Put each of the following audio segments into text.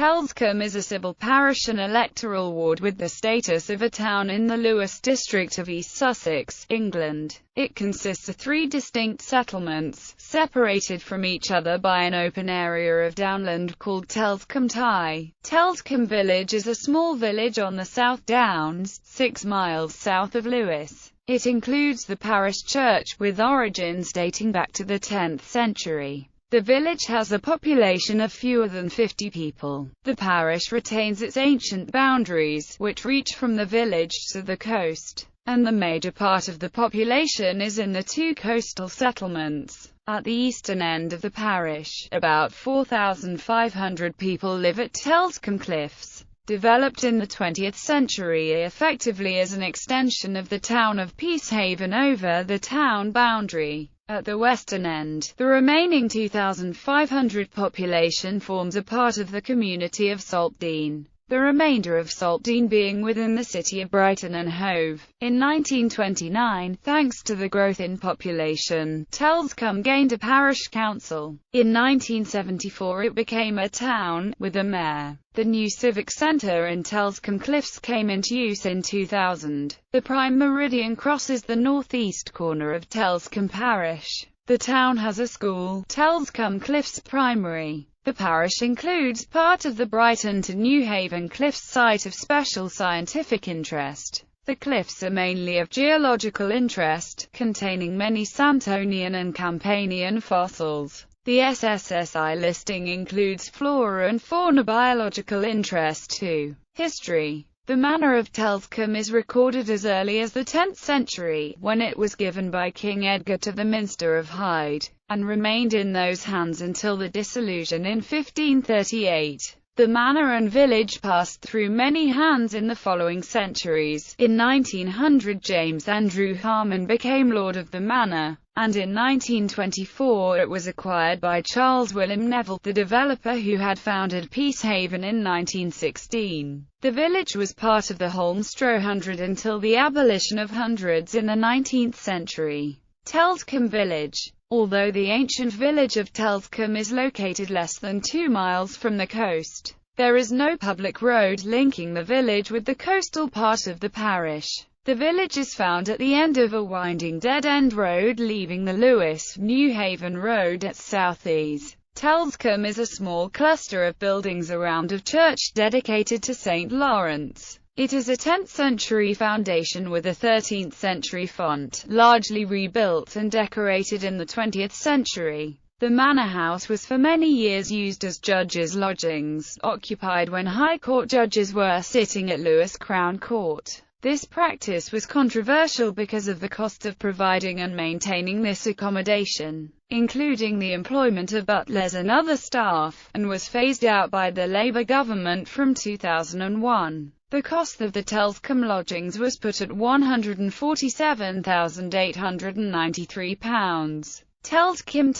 Telscombe is a civil parish and electoral ward with the status of a town in the Lewes district of East Sussex, England. It consists of 3 distinct settlements, separated from each other by an open area of downland called Telscombe. Telkom Village is a small village on the South Downs, 6 miles south of Lewes. It includes the parish church, with origins dating back to the 10th century. The village has a population of fewer than 50 people. The parish retains its ancient boundaries, which reach from the village to the coast, and the major part of the population is in the 2 coastal settlements. At the eastern end of the parish, about 4,500 people live at Telscombe Cliffs, developed in the 20th century effectively as an extension of the town of Peacehaven over the town boundary. At the western end, the remaining 2,500 population forms a part of the community of Saltdean, the remainder of Saltdean being within the city of Brighton and Hove. In 1929, thanks to the growth in population, Telscombe gained a parish council. In 1974 it became a town, with a mayor. The new civic centre in Telscombe Cliffs came into use in 2000. The Prime Meridian crosses the northeast corner of Telscombe Parish. The town has a school, Telscombe Cliffs Primary. The parish includes part of the Brighton to New Haven Cliffs Site of Special Scientific Interest. The cliffs are mainly of geological interest, containing many Santonian and Campanian fossils. The SSSI listing includes flora and fauna biological interest too. History. The manor of Telscombe is recorded as early as the 10th century, when it was given by King Edgar to the Minster of Hyde, and remained in those hands until the dissolution in 1538. The manor and village passed through many hands in the following centuries. In 1900 James Andrew Harman became lord of the manor, and in 1924 it was acquired by Charles William Neville, the developer who had founded Peacehaven in 1916. The village was part of the Holmestrow Hundred until the abolition of hundreds in the 19th century. Telkom Village. Although the ancient village of Telscombe is located less than 2 miles from the coast, there is no public road linking the village with the coastal part of the parish. The village is found at the end of a winding dead-end road leaving the Lewes-New Haven Road at southeast. Telscombe is a small cluster of buildings around a church dedicated to St. Lawrence. It is a 10th century foundation with a 13th century font, largely rebuilt and decorated in the 20th century. The manor house was for many years used as judges' lodgings, occupied when High Court judges were sitting at Lewes Crown Court. This practice was controversial because of the cost of providing and maintaining this accommodation, including the employment of butlers and other staff, and was phased out by the Labour government from 2001. The cost of the Telscombe lodgings was put at £147,893. Telcombe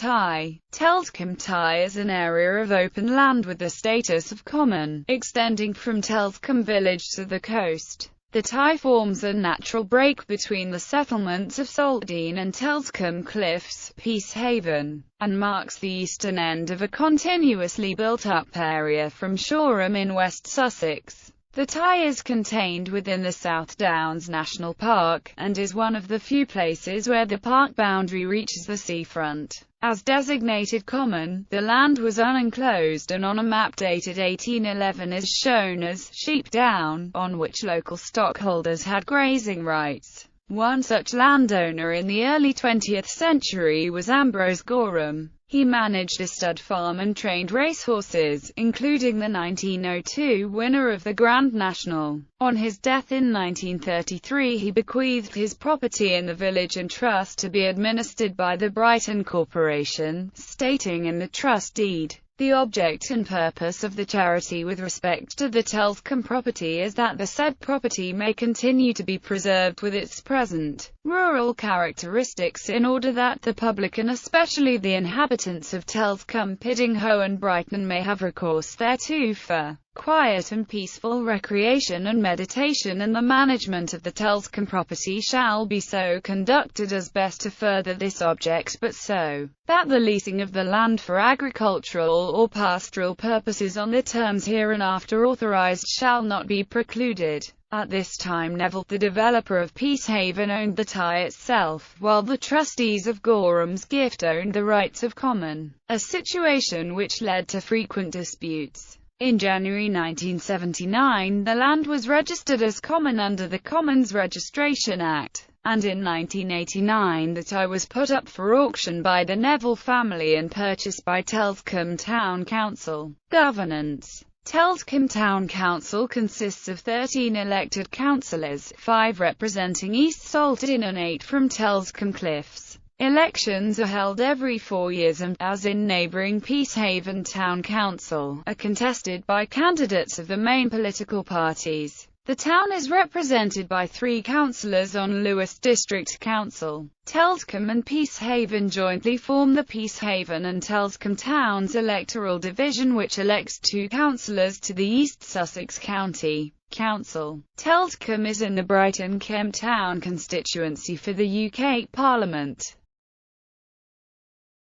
is an area of open land with the status of common, extending from Telscombe Village to the coast. The Tye forms a natural break between the settlements of Saltdean and Telscombe Cliffs, Peacehaven, and marks the eastern end of a continuously built-up area from Shoreham in West Sussex. The Tye is contained within the South Downs National Park, and is one of the few places where the park boundary reaches the seafront. As designated common, the land was unenclosed and on a map dated 1811 is shown as Sheep Down, on which local stockholders had grazing rights. One such landowner in the early 20th century was Ambrose Gorham. He managed a stud farm and trained racehorses, including the 1902 winner of the Grand National. On his death in 1933 he bequeathed his property in the village and trust to be administered by the Brighton Corporation, stating in the trust deed, "The object and purpose of the charity with respect to the Telscombe property is that the said property may continue to be preserved with its present rural characteristics in order that the public and especially the inhabitants of Telscombe, Piddinghoe and Brighton may have recourse thereto for quiet and peaceful recreation and meditation, and the management of the Telscombe property shall be so conducted as best to further this object, but so that the leasing of the land for agricultural or pastoral purposes on the terms hereinafter authorized shall not be precluded. At this time Neville, the developer of Peacehaven, owned the tie itself, while the trustees of Gorham's gift owned the rights of common, a situation which led to frequent disputes. In January 1979, the land was registered as common under the Commons Registration Act, and in 1989 the tie was put up for auction by the Neville family and purchased by Telscombe Town Council. Governance. Telscombe Town Council consists of 13 elected councillors, 5 representing East Saltine and 8 from Telscombe Cliffs. Elections are held every 4 years and, as in neighbouring Peacehaven Town Council, are contested by candidates of the main political parties. The town is represented by 3 councillors on Lewes District Council. Telscombe and Peacehaven jointly form the Peacehaven and Telscombe Towns electoral division, which elects 2 councillors to the East Sussex County Council. Telscombe is in the Brighton-Kemp Town constituency for the UK Parliament.